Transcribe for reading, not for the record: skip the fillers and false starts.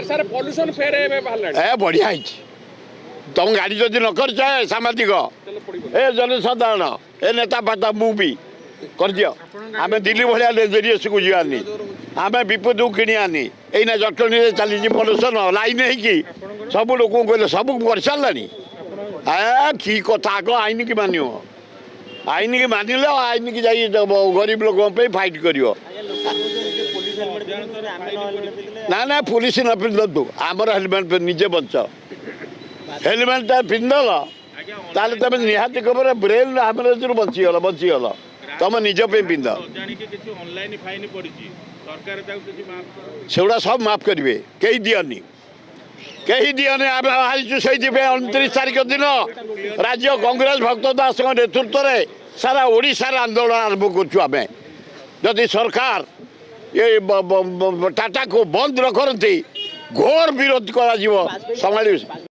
sir pollution फेर ए बढ़िया तुम गाड़ी जदि न कर सामाजिक ए जनसाधारण ए नेता फाता मु भी कर दियो आम दिल्ली भाया लेजरियस को जानी आम विपद को किणी आनी एना जटनी चली पल्यूसन लाइन हो सब लोक कहले सब कर सारा ए कि कथा आग आईन की मान आईन की मान आईन की जाई गरीब लोक फाइट कर ना ना पुलिस न पिंधु आमर हेलमेट निजे बच हेलमेट पिंधल ताले तुम निहाती खबर ब्रेन हामरेज बचीगल तुम निज पिंध सेगुड़ा सब माफ करेंगे कहीं दियनी कहीं दियनी आम हारिचु से 29 तारीख दिन राज्य कांग्रेस भक्त दास नेतृत्व में सारा ओडिशार आंदोलन आरंभ करें जदि सरकार ये टाटा को बंद न करती घोर विरोध कर संभाल